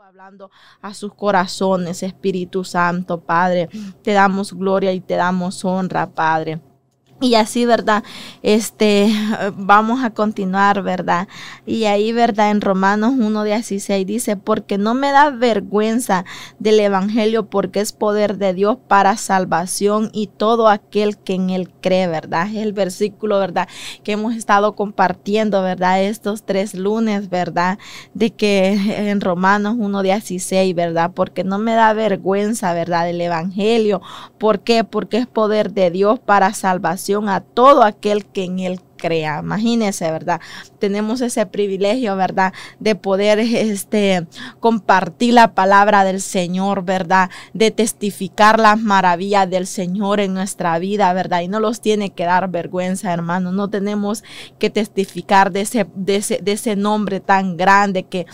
hablando a sus corazones, Espíritu Santo, Padre. Te damos gloria y te damos honra, Padre. Y así, ¿verdad? Vamos a continuar, ¿verdad? Y ahí, ¿verdad? En Romanos 1:16 dice, porque no me da vergüenza del evangelio, porque es poder de Dios para salvación y todo aquel que en él cree, ¿verdad? Es el versículo, ¿verdad? Que hemos estado compartiendo, ¿verdad? Estos 3 lunes, ¿verdad? De que en Romanos 1:16, ¿verdad? Porque no me da vergüenza, ¿verdad? Del evangelio. ¿Por qué? Porque es poder de Dios para salvación a todo aquel que en él crea. Imagínense, ¿verdad? Tenemos ese privilegio, ¿verdad? De poder compartir la palabra del Señor, ¿verdad? De testificar las maravillas del Señor en nuestra vida, ¿verdad? Y no los tiene que dar vergüenza, hermano. No tenemos que testificar de ese nombre tan grande que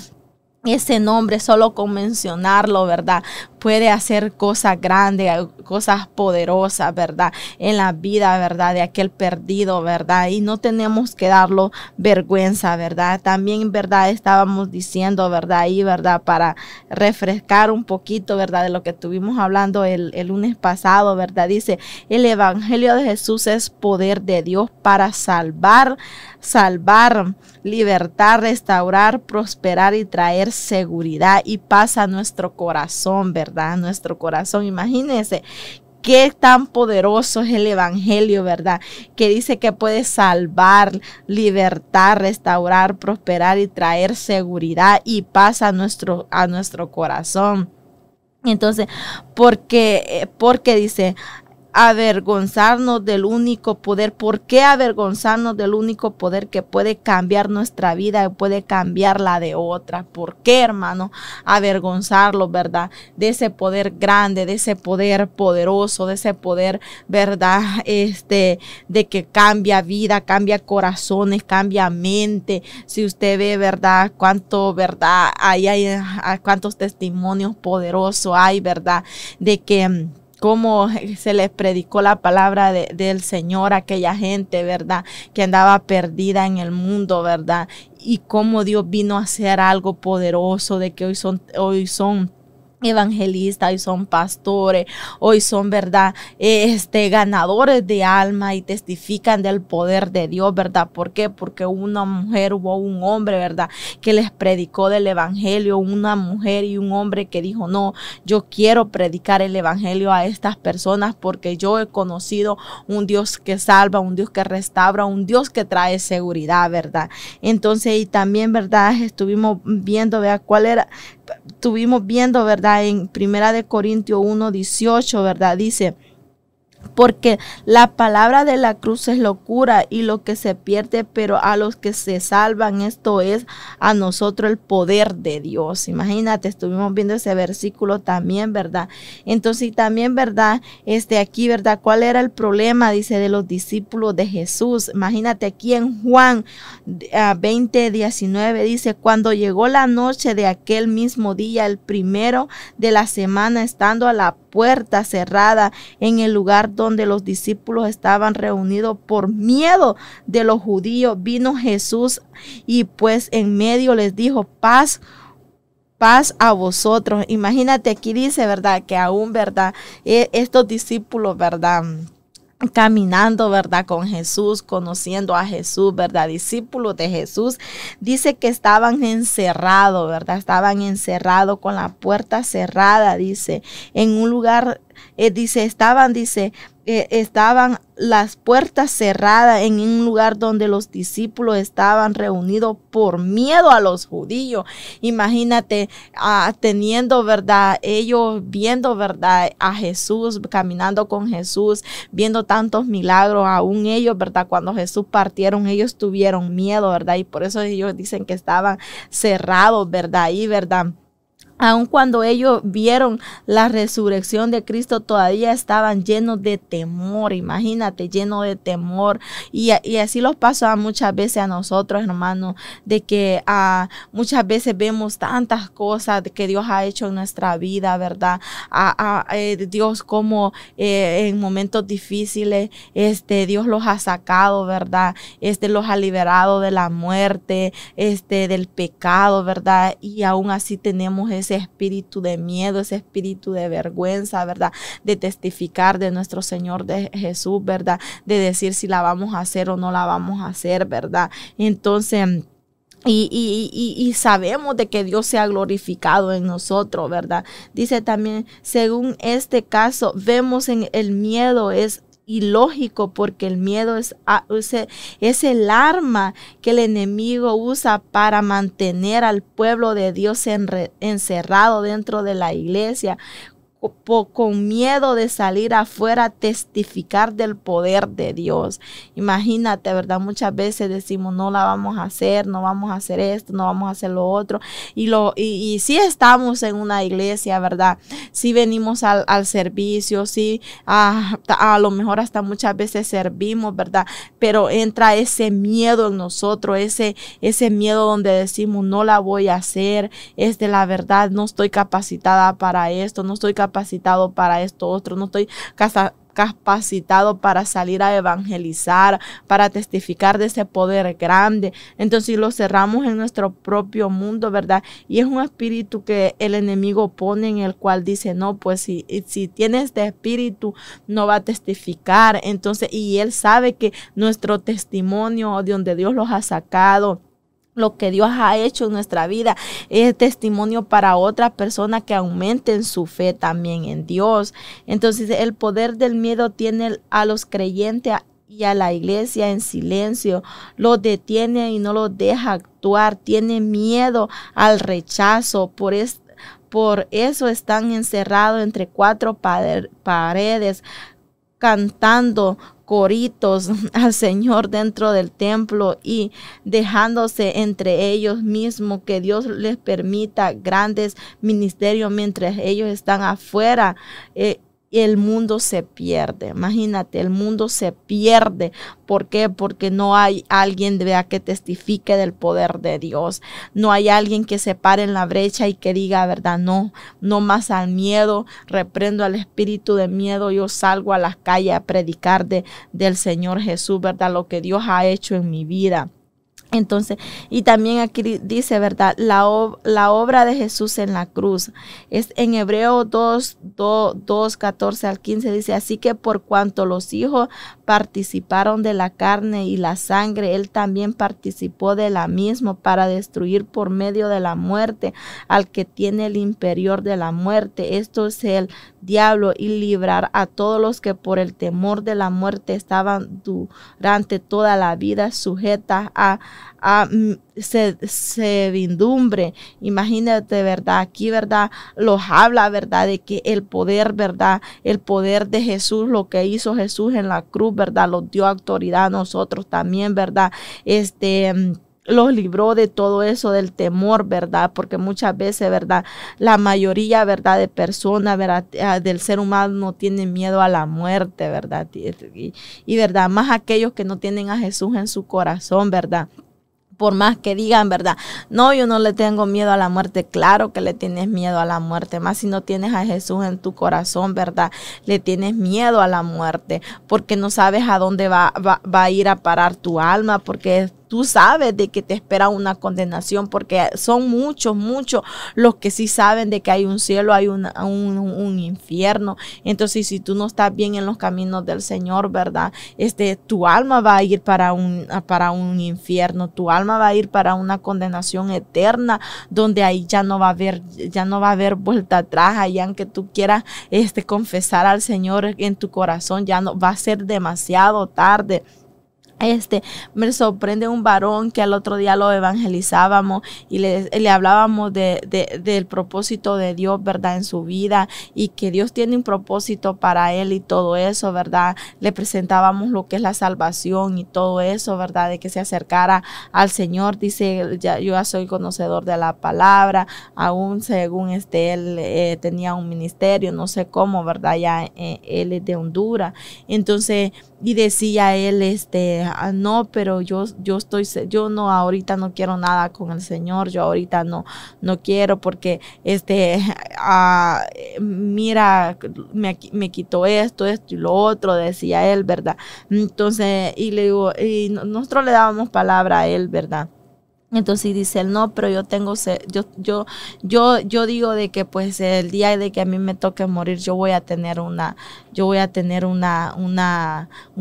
ese nombre, solo con mencionarlo, ¿verdad? Puede hacer cosas grandes, cosas poderosas, ¿verdad? En la vida, ¿verdad? De aquel perdido, ¿verdad? Y no tenemos que darlo vergüenza, ¿verdad? También, ¿verdad? Estábamos diciendo, ¿verdad? Ahí, ¿verdad? Para refrescar un poquito, ¿verdad? De lo que estuvimos hablando el lunes pasado, ¿verdad? Dice, el evangelio de Jesús es poder de Dios para salvar, libertar, restaurar, prosperar y traer seguridad y paz a nuestro corazón, ¿verdad? Nuestro corazón. Imagínense qué tan poderoso es el evangelio, ¿verdad? Que dice que puede salvar, libertar, restaurar, prosperar y traer seguridad y paz a nuestro corazón. Entonces, porque dice, avergonzarnos del único poder. ¿Por qué avergonzarnos del único poder que puede cambiar nuestra vida y puede cambiar la de otra? ¿Por qué, hermano, avergonzarlo, verdad? De ese poder grande, de ese poder poderoso, de ese poder, verdad, de que cambia vida, cambia corazones, cambia mente. Si usted ve, verdad, cuánto, verdad, cuántos testimonios poderosos hay, verdad, de que cómo se les predicó la palabra del Señor a aquella gente, ¿verdad? Que andaba perdida en el mundo, ¿verdad? Y cómo Dios vino a hacer algo poderoso, de que hoy son evangelistas, hoy son pastores, hoy son, verdad, ganadores de alma y testifican del poder de Dios, ¿verdad? ¿Por qué? Porque hubo un hombre, ¿verdad? Que les predicó del evangelio, una mujer y un hombre que dijo, no, yo quiero predicar el evangelio a estas personas porque yo he conocido un Dios que salva, un Dios que restaura, un Dios que trae seguridad, ¿verdad? Entonces, y también, ¿verdad? Estuvimos viendo, ¿verdad? Estuvimos viendo, ¿verdad? En 1 Corintios 1:18, ¿verdad? Dice, porque la palabra de la cruz es locura y lo que se pierde, pero a los que se salvan, esto es a nosotros el poder de Dios. Imagínate, estuvimos viendo ese versículo también, ¿verdad? Entonces también, ¿verdad? Aquí, ¿verdad? ¿Cuál era el problema? Dice, de los discípulos de Jesús. Imagínate aquí en Juan 20:19 dice, cuando llegó la noche de aquel mismo día, el primero de la semana, estando a la puerta cerrada en el lugar donde los discípulos estaban reunidos por miedo de los judíos, vino Jesús y pues en medio les dijo, paz a vosotros. Imagínate, aquí dice, ¿verdad? Que aún, ¿verdad? Estos discípulos, ¿verdad? Caminando, ¿verdad? Con Jesús, conociendo a Jesús, ¿verdad? Discípulos de Jesús, dice que estaban encerrados, ¿verdad? Estaban encerrados con la puerta cerrada, dice, en un lugar, estaban las puertas cerradas en un lugar donde los discípulos estaban reunidos por miedo a los judíos. Imagínate, teniendo, ¿verdad? Ellos viendo, ¿verdad? A Jesús, caminando con Jesús, viendo tantos milagros, aún ellos, ¿verdad? Cuando Jesús partieron, ellos tuvieron miedo, ¿verdad? Y por eso ellos dicen que estaban cerrados, ¿verdad? Ahí, ¿verdad? Aun cuando ellos vieron la resurrección de Cristo, todavía estaban llenos de temor. Imagínate, llenos de temor. Y así los pasa muchas veces a nosotros, hermanos, de que muchas veces vemos tantas cosas que Dios ha hecho en nuestra vida, ¿verdad? Dios como en momentos difíciles, Dios los ha sacado, ¿verdad? Los ha liberado de la muerte, del pecado, ¿verdad? Y aún así tenemos ese ese espíritu de miedo, ese espíritu de vergüenza, ¿verdad? De testificar de nuestro Señor de Jesús, ¿verdad? De decir si la vamos a hacer o no la vamos a hacer, ¿verdad? Entonces, y sabemos de que Dios se ha glorificado en nosotros, ¿verdad? Dice también, según este caso, vemos en el miedo es ilógico, porque el miedo es el arma que el enemigo usa para mantener al pueblo de Dios encerrado dentro de la iglesia, con miedo de salir afuera a testificar del poder de Dios. Imagínate, ¿verdad? Muchas veces decimos, no la vamos a hacer, no vamos a hacer esto, no vamos a hacer lo otro. Y sí estamos en una iglesia, ¿verdad? Sí venimos al servicio, sí, a lo mejor hasta muchas veces servimos, ¿verdad? Pero entra ese miedo en nosotros, ese miedo donde decimos, no la voy a hacer, la verdad, no estoy capacitada para esto, no estoy capacitado para esto otro, no estoy capacitado para salir a evangelizar, para testificar de ese poder grande. Entonces lo cerramos en nuestro propio mundo, ¿verdad? Y es un espíritu que el enemigo pone, en el cual dice, no, pues si tiene este espíritu, no va a testificar. Entonces, y él sabe que nuestro testimonio, de donde Dios los ha sacado, lo que Dios ha hecho en nuestra vida, es testimonio para otras personas que aumenten su fe también en Dios. Entonces, el poder del miedo tiene a los creyentes y a la iglesia en silencio, los detiene y no los deja actuar, tiene miedo al rechazo. Por eso están encerrados entre cuatro paredes, cantando coritos al Señor dentro del templo y dejándose entre ellos mismos que Dios les permita grandes ministerios mientras ellos están afuera. El mundo se pierde. Imagínate, el mundo se pierde. ¿Por qué? Porque no hay alguien que testifique del poder de Dios. No hay alguien que se pare en la brecha y que diga, verdad, no más al miedo. Reprendo al espíritu de miedo. Yo salgo a las calles a predicar del Señor Jesús, verdad, lo que Dios ha hecho en mi vida. Entonces, y también aquí dice, ¿verdad? La obra de Jesús en la cruz. Es en Hebreos 2, 14 al 15 dice, así que por cuanto los hijos participaron de la carne y la sangre, él también participó de la misma para destruir por medio de la muerte al que tiene el imperio de la muerte. Esto es el diablo, y librar a todos los que por el temor de la muerte estaban durante toda la vida sujetas a servidumbre. Imagínate, ¿verdad? Aquí, ¿verdad? Los habla, ¿verdad? De que el poder, ¿verdad? El poder de Jesús, lo que hizo Jesús en la cruz, ¿verdad? Los dio autoridad a nosotros también, ¿verdad? Los libró de todo eso, del temor, ¿verdad? Porque muchas veces, ¿verdad? La mayoría, ¿verdad? De personas, ¿verdad? Del ser humano no tienen miedo a la muerte, ¿verdad? Y ¿verdad? Más aquellos que no tienen a Jesús en su corazón, ¿verdad? Por más que digan, ¿verdad? No, yo no le tengo miedo a la muerte. Claro que le tienes miedo a la muerte. Más si no tienes a Jesús en tu corazón, ¿verdad? Le tienes miedo a la muerte. Porque no sabes a dónde va a ir a parar tu alma. Porque tú sabes de que te espera una condenación, porque son muchos los que sí saben de que hay un cielo, hay un infierno. Entonces, si tú no estás bien en los caminos del Señor, ¿verdad? Tu alma va a ir para un infierno, tu alma va a ir para una condenación eterna, donde ahí ya no va a haber vuelta atrás. Allá aunque tú quieras confesar al Señor en tu corazón, ya no va a ser demasiado tarde. Me sorprende un varón que al otro día lo evangelizábamos y le hablábamos del propósito de Dios, ¿verdad? En su vida, y que Dios tiene un propósito para él y todo eso, ¿verdad? Le presentábamos lo que es la salvación y todo eso, ¿verdad? De que se acercara al Señor. Dice, yo ya soy conocedor de la palabra, aún según él tenía un ministerio, no sé cómo, ¿verdad? Ya él es de Honduras. Entonces, y decía él, no, pero yo no, ahorita no quiero nada con el Señor, yo ahorita no quiero, porque mira, me quitó esto y lo otro, decía él, ¿verdad? Entonces, y le digo, y nosotros le dábamos palabra a él, ¿verdad? Entonces dice él, no, pero yo tengo, yo digo de que pues el día de que a mí me toque morir, yo voy a tener una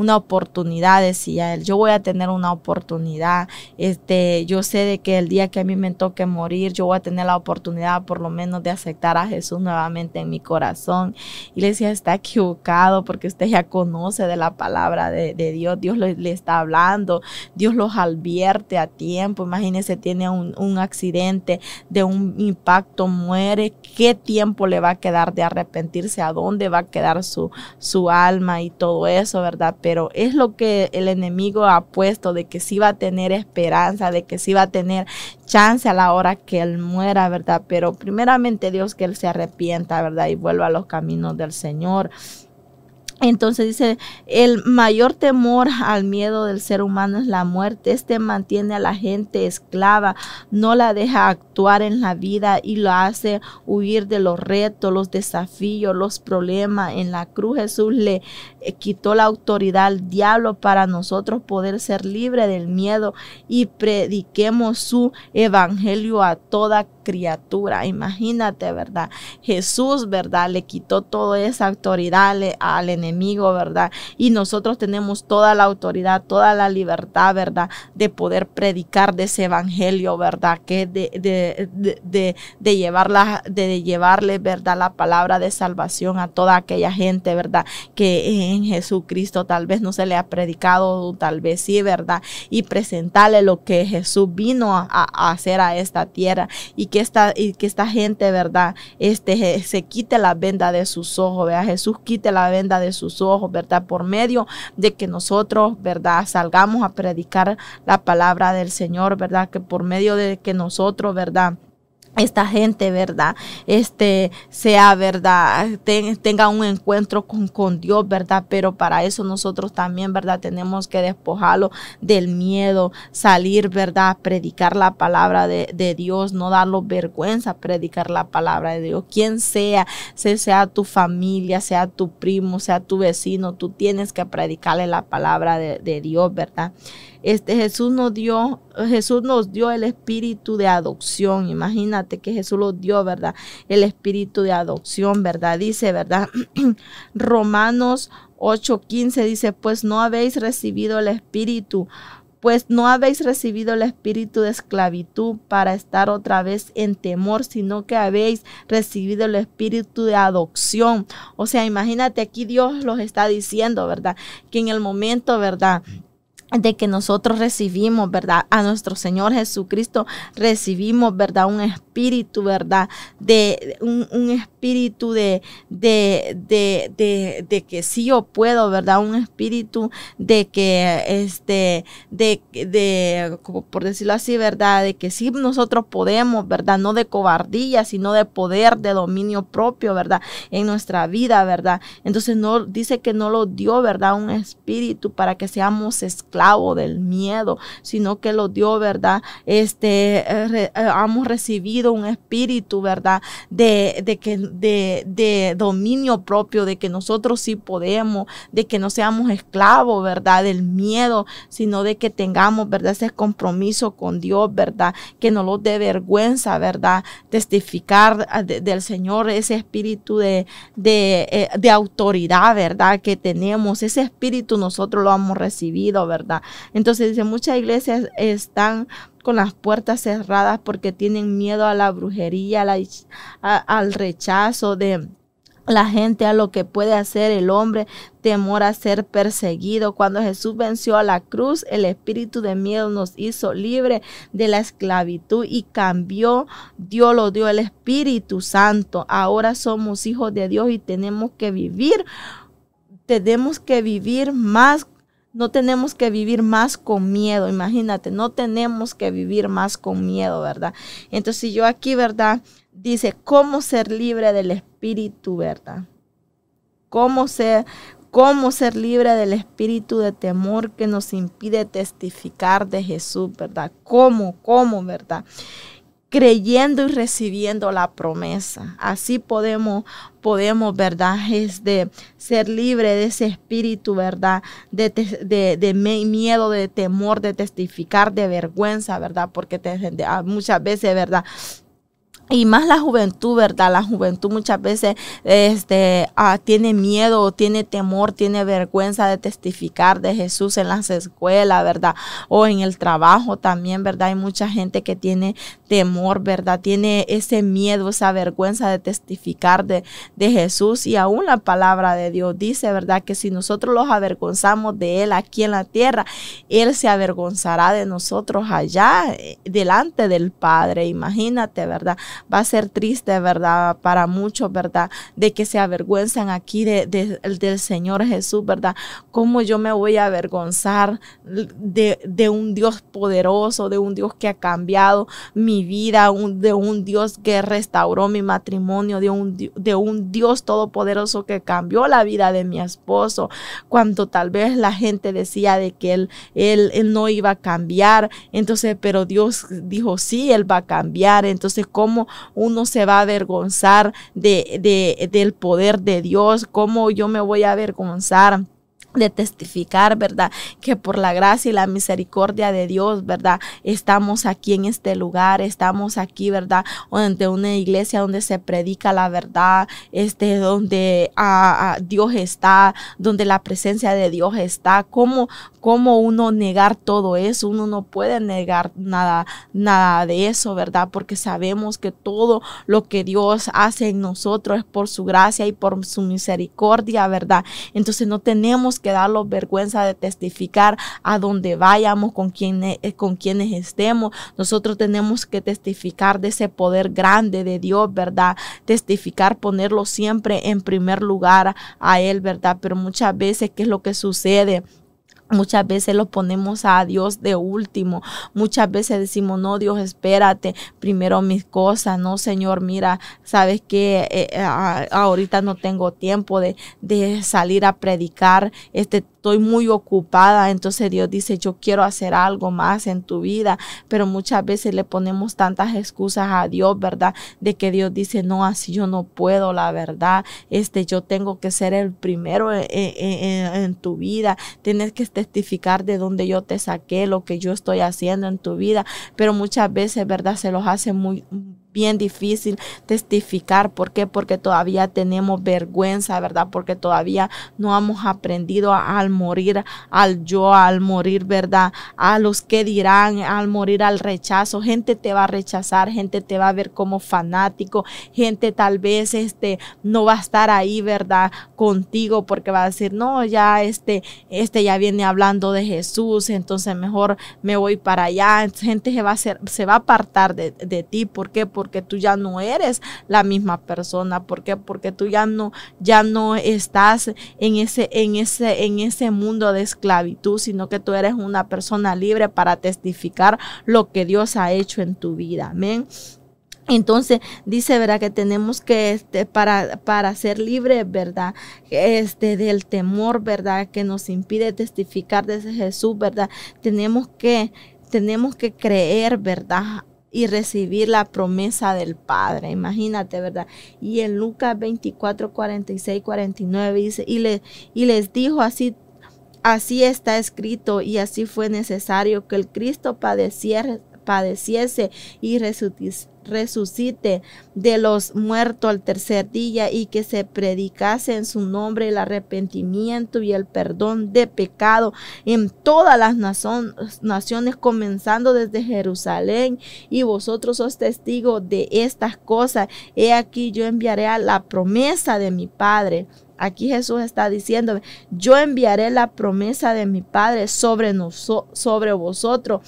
oportunidad, decía él, yo voy a tener una oportunidad, yo sé de que el día que a mí me toque morir, yo voy a tener la oportunidad por lo menos de aceptar a Jesús nuevamente en mi corazón. Y le decía, está equivocado porque usted ya conoce de la palabra de Dios, Dios le está hablando, Dios los advierte a tiempo. Imagínese, tiene un accidente, de un impacto, muere, ¿qué tiempo le va a quedar de arrepentirse? ¿A dónde va a quedar su alma y todo eso, verdad? Pero es lo que el enemigo ha puesto, de que sí va a tener esperanza, de que sí va a tener chance a la hora que él muera, verdad. Pero primeramente Dios, que él se arrepienta, verdad, y vuelva a los caminos del Señor. Entonces dice, el mayor temor al miedo del ser humano es la muerte. Mantiene a la gente esclava, no la deja actuar en la vida y lo hace huir de los retos, los desafíos, los problemas. En la cruz Jesús le quitó la autoridad al diablo para nosotros poder ser libres del miedo y prediquemos su evangelio a toda criatura. Imagínate, ¿verdad? Jesús, ¿verdad? Le quitó toda esa autoridad al enemigo, ¿verdad? Y nosotros tenemos toda la autoridad, toda la libertad, ¿verdad? De poder predicar de ese evangelio, ¿verdad? Que de llevarle, ¿verdad? La palabra de salvación a toda aquella gente, ¿verdad? Que en Jesucristo tal vez no se le ha predicado, tal vez sí, ¿verdad? Y presentarle lo que Jesús vino a hacer a esta tierra, y que esta gente, ¿verdad? Se quite la venda de sus ojos, ¿verdad? Jesús quite la venda de sus ojos, ¿verdad? Por medio de que nosotros, ¿verdad? Salgamos a predicar la palabra del Señor, ¿verdad? Que por medio de que nosotros, ¿verdad? Esta gente, ¿verdad? Sea, ¿verdad? Tenga un encuentro con Dios, ¿verdad? Pero para eso nosotros también, ¿verdad? Tenemos que despojarlo del miedo, salir, ¿verdad? Predicar la palabra de Dios, no darnos vergüenza predicar la palabra de Dios. Quien sea tu familia, sea tu primo, sea tu vecino, tú tienes que predicarle la palabra de Dios, ¿verdad? Jesús nos dio el espíritu de adopción. Imagínate que Jesús nos dio, ¿verdad? El espíritu de adopción, ¿verdad? Dice, ¿verdad? Romanos 8:15 dice, pues no habéis recibido el espíritu de esclavitud para estar otra vez en temor, sino que habéis recibido el espíritu de adopción. O sea, imagínate, aquí Dios los está diciendo, ¿verdad? Que en el momento, ¿verdad?, de que nosotros recibimos, ¿verdad?, a nuestro Señor Jesucristo, recibimos, ¿verdad?, un espíritu, ¿verdad?, un espíritu de que sí yo puedo, ¿verdad?, un espíritu de que, por decirlo así, ¿verdad?, de que sí nosotros podemos, ¿verdad?, no de cobardía, sino de poder, de dominio propio, ¿verdad?, en nuestra vida, ¿verdad? Entonces no dice que no lo dio, ¿verdad?, un espíritu para que seamos esclavos del miedo, sino que lo dio, ¿verdad? Hemos recibido un espíritu, ¿verdad?, de dominio propio, de que nosotros sí podemos, de que no seamos esclavos, ¿verdad?, del miedo, sino de que tengamos, ¿verdad?, ese compromiso con Dios, ¿verdad?, que no nos dé vergüenza, ¿verdad?, testificar del Señor, ese espíritu de autoridad, ¿verdad?, que tenemos, ese espíritu nosotros lo hemos recibido, ¿verdad? Entonces dice, muchas iglesias están con las puertas cerradas porque tienen miedo a la brujería, al rechazo de la gente, a lo que puede hacer el hombre, temor a ser perseguido. Cuando Jesús venció a la cruz, el espíritu de miedo nos hizo libre de la esclavitud y cambió. Dios lo dio el Espíritu Santo. Ahora somos hijos de Dios y tenemos que vivir más. No tenemos que vivir más con miedo, imagínate, no tenemos que vivir más con miedo, ¿verdad? Entonces, si yo aquí, ¿verdad?, dice, ¿cómo ser libre del espíritu, verdad? ¿Cómo ser libre del espíritu de temor que nos impide testificar de Jesús, verdad? ¿Cómo, verdad? creyendo y recibiendo la promesa. Así podemos, ¿verdad? Ser libre de ese espíritu, ¿verdad? De miedo, de temor, de testificar, de vergüenza, ¿verdad? Porque muchas veces, ¿verdad? Y más la juventud, ¿verdad? La juventud muchas veces tiene miedo, tiene temor, tiene vergüenza de testificar de Jesús en las escuelas, ¿verdad? O en el trabajo también, ¿verdad? Hay mucha gente que tiene temor, ¿verdad? Tiene ese miedo, esa vergüenza de testificar de Jesús. Y aún la palabra de Dios dice, ¿verdad? Que si nosotros los avergonzamos de Él aquí en la tierra, Él se avergonzará de nosotros allá delante del Padre. Imagínate, ¿verdad? Va a ser triste, ¿verdad? Para muchos, ¿verdad? De que se avergüenzan aquí del Señor Jesús, ¿verdad? ¿Cómo yo me voy a avergonzar de un Dios poderoso, de un Dios que ha cambiado mi vida, de un Dios que restauró mi matrimonio, de un Dios todopoderoso que cambió la vida de mi esposo, cuando tal vez la gente decía de que él no iba a cambiar? Entonces, pero Dios dijo, sí, Él va a cambiar. Entonces, ¿cómo uno se va a avergonzar del poder de Dios? ¿Cómo yo me voy a avergonzar de testificar, ¿verdad? Que por la gracia y la misericordia de Dios, ¿verdad? Estamos aquí en este lugar, estamos aquí, ¿verdad? Ante una iglesia donde se predica la verdad, donde Dios está, donde la presencia de Dios está. ¿Cómo uno negar todo eso? Uno no puede negar nada de eso, ¿verdad? Porque sabemos que todo lo que Dios hace en nosotros es por su gracia y por su misericordia, ¿verdad? Entonces no tenemos que darnos vergüenza de testificar a donde vayamos, con quienes estemos. Nosotros tenemos que testificar de ese poder grande de Dios, ¿verdad? Testificar, ponerlo siempre en primer lugar a Él, ¿verdad? Pero muchas veces, ¿qué es lo que sucede? Muchas veces lo ponemos a Dios de último. Muchas veces decimos, no, Dios, espérate, primero mis cosas. No, Señor, mira, sabes que ahorita no tengo tiempo de salir a predicar. Estoy muy ocupada. Entonces Dios dice, yo quiero hacer algo más en tu vida. Pero muchas veces le ponemos tantas excusas a Dios, ¿verdad? De que Dios dice, no, así yo no puedo, la verdad. Yo tengo que ser el primero en tu vida. Tienes que testificar de donde yo te saqué, lo que yo estoy haciendo en tu vida. Pero muchas veces, ¿verdad? Se los hace bien difícil testificar. ¿Por qué? Porque todavía tenemos vergüenza, ¿verdad? Porque todavía no hemos aprendido al morir al yo, al morir, ¿verdad? A los que dirán, al morir al rechazo. Gente te va a rechazar, gente te va a ver como fanático, gente tal vez no va a estar ahí, ¿verdad? Contigo, porque va a decir, no, ya ya viene hablando de Jesús, entonces mejor me voy para allá. Gente se va a apartar de ti. ¿Por qué? Porque tú ya no eres la misma persona. ¿Por qué? Porque tú ya no estás en ese mundo de esclavitud, sino que tú eres una persona libre para testificar lo que Dios ha hecho en tu vida. Amén. Entonces dice, ¿verdad? Que tenemos que para ser libres, ¿verdad? Del temor, ¿verdad? Que nos impide testificar de Jesús, ¿verdad? Tenemos que creer, ¿verdad? Y recibir la promesa del Padre. Imagínate, ¿verdad? Y en Lucas 24, 46, 49 dice, y les dijo, así está escrito, y así fue necesario que el Cristo padeciese y resucite de los muertos al tercer día, y que se predicase en su nombre el arrepentimiento y el perdón de pecado en todas las naciones, comenzando desde Jerusalén. Y vosotros sois testigos de estas cosas. He aquí, yo enviaré a la promesa de mi Padre. Aquí Jesús está diciendo, yo enviaré la promesa de mi Padre sobre vosotros,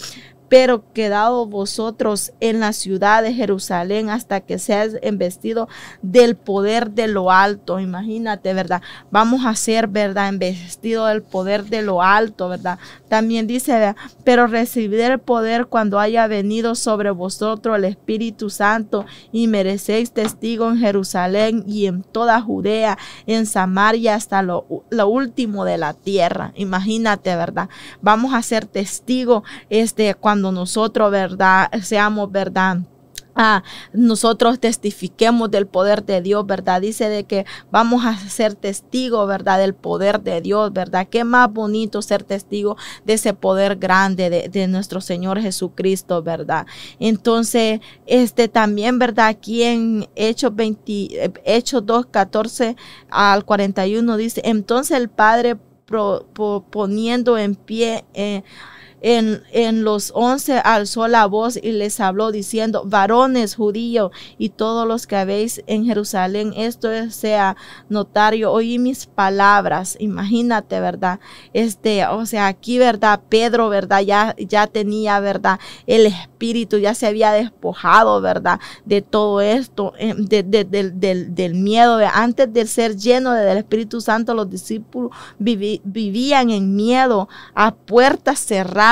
pero quedaos vosotros en la ciudad de Jerusalén hasta que seas investido del poder de lo alto. Imagínate, ¿verdad? Vamos a ser, ¿verdad? Investido del poder de lo alto, ¿verdad? También dice, ¿verdad? Pero recibid el poder cuando haya venido sobre vosotros el Espíritu Santo, y merecéis testigo en Jerusalén y en toda Judea, en Samaria, hasta lo último de la tierra. Imagínate, ¿verdad? Vamos a ser testigos cuando nosotros, ¿verdad? Seamos, ¿verdad? nosotros testifiquemos del poder de Dios, ¿verdad? Dice de que vamos a ser testigos, ¿verdad? Del poder de Dios, ¿verdad? Qué más bonito ser testigo de ese poder grande de nuestro Señor Jesucristo, ¿verdad? Entonces, también, ¿verdad? Aquí en Hechos 2, 14 al 41 dice, entonces el Padre poniendo en pie en los 11 alzó la voz y les habló diciendo, varones judíos y todos los que habéis en Jerusalén, esto sea notario, oí mis palabras. Imagínate, ¿verdad? O sea, aquí, ¿verdad? Pedro, ¿verdad? Ya tenía, ¿verdad? El Espíritu, ya se había despojado, ¿verdad? De todo esto, del miedo. Antes de ser lleno del Espíritu Santo, los discípulos vivían en miedo, a puertas cerradas,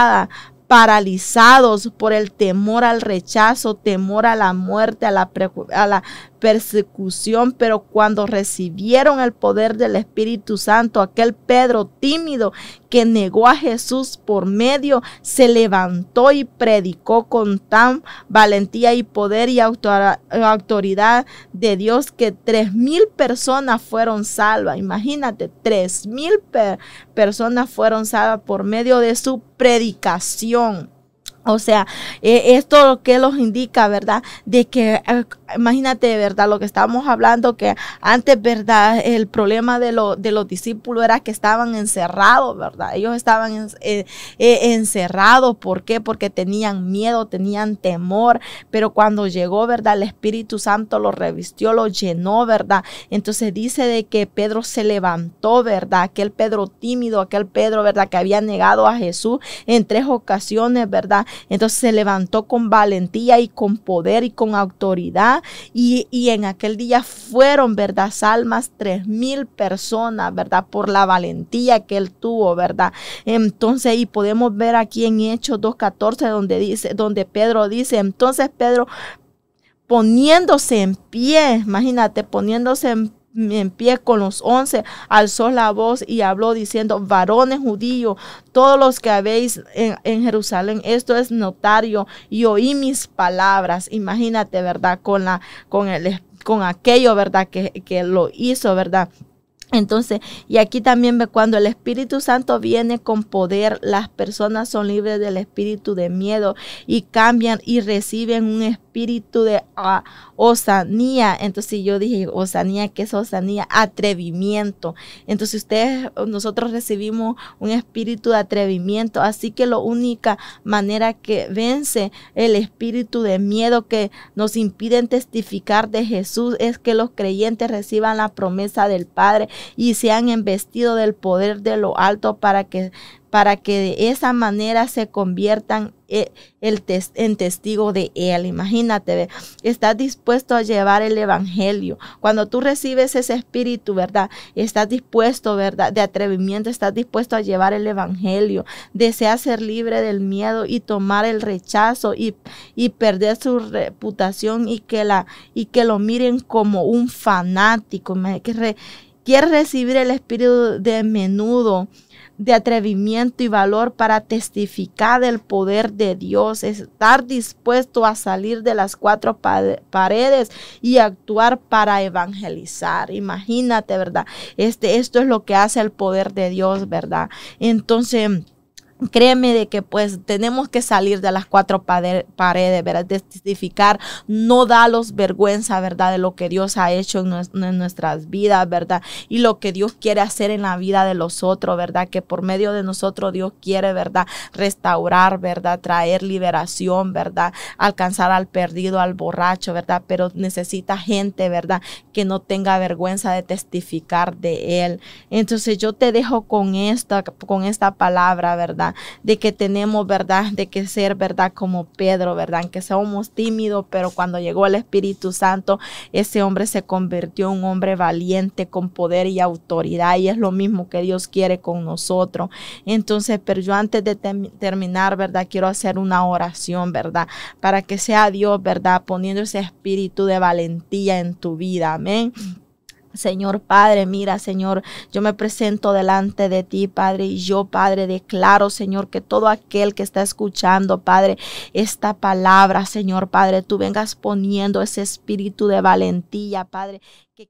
paralizados por el temor al rechazo, temor a la muerte, a la persecución, pero cuando recibieron el poder del Espíritu Santo, aquel Pedro tímido que negó a Jesús por medio, se levantó y predicó con tan valentía y poder y autoridad de Dios que 3,000 personas fueron salvas. Imagínate, 3,000 personas fueron salvas por medio de su predicación. O sea, esto lo que nos indica, ¿verdad? De que, imagínate, ¿verdad? Lo que estábamos hablando, que antes, ¿verdad? El problema de los discípulos era que estaban encerrados, ¿verdad? Ellos estaban encerrados. ¿Por qué? Porque tenían miedo, tenían temor. Pero cuando llegó, ¿verdad? El Espíritu Santo los revistió, los llenó, ¿verdad? Entonces dice de que Pedro se levantó, ¿verdad? Aquel Pedro tímido, aquel Pedro, ¿verdad? Que había negado a Jesús en 3 ocasiones, ¿verdad? Entonces se levantó con valentía y con poder y con autoridad y en aquel día fueron, ¿verdad? Salvas 3,000 personas, ¿verdad? Por la valentía que él tuvo, ¿verdad? Entonces, y podemos ver aquí en Hechos 2:14 donde Pedro dice, entonces Pedro poniéndose en pie, imagínate, poniéndose en pie con los 11, alzó la voz y habló diciendo, varones judíos, todos los que habéis en Jerusalén, esto es notario, y oí mis palabras. Imagínate, ¿verdad? Con aquello, ¿verdad? Que lo hizo, ¿verdad? Entonces, y aquí también ve cuando el Espíritu Santo viene con poder, las personas son libres del espíritu de miedo y cambian y reciben un espíritu de osanía. Entonces yo dije, osanía, ¿qué es osanía? Atrevimiento. Entonces nosotros recibimos un espíritu de atrevimiento, así que la única manera que vence el espíritu de miedo que nos impiden testificar de Jesús es que los creyentes reciban la promesa del Padre y sean investidos del poder de lo alto para que de esa manera se conviertan en testigo de Él. Imagínate, estás dispuesto a llevar el evangelio. Cuando tú recibes ese espíritu, ¿verdad? Estás dispuesto, ¿verdad? De atrevimiento, estás dispuesto a llevar el evangelio. Deseas ser libre del miedo y tomar el rechazo y perder su reputación y que lo miren como un fanático. Quieres recibir el espíritu de menudo, de atrevimiento y valor para testificar del poder de Dios, estar dispuesto a salir de las 4 paredes y actuar para evangelizar. Imagínate, ¿verdad? Esto es lo que hace el poder de Dios, ¿verdad? Entonces, créeme de que pues tenemos que salir de las 4 paredes, ¿verdad? Testificar no da los vergüenza, ¿verdad? De lo que Dios ha hecho en nuestras vidas, ¿verdad? Y lo que Dios quiere hacer en la vida de los otros, ¿verdad? Que por medio de nosotros Dios quiere, ¿verdad? Restaurar, ¿verdad? Traer liberación, ¿verdad? Alcanzar al perdido, al borracho, ¿verdad? Pero necesita gente, ¿verdad? Que no tenga vergüenza de testificar de Él. Entonces yo te dejo con esta palabra, ¿verdad? De que tenemos, ¿verdad? De que ser, ¿verdad? Como Pedro, ¿verdad? Que somos tímidos, pero cuando llegó el Espíritu Santo, ese hombre se convirtió en un hombre valiente, con poder y autoridad, y es lo mismo que Dios quiere con nosotros. Entonces, pero yo antes de terminar, ¿verdad? Quiero hacer una oración, ¿verdad? Para que sea Dios, ¿verdad? Poniendo ese espíritu de valentía en tu vida, amén. Señor Padre, mira, Señor, yo me presento delante de ti, Padre, y yo, Padre, declaro, Señor, que todo aquel que está escuchando, Padre, esta palabra, Señor Padre, tú vengas poniendo ese espíritu de valentía, Padre, que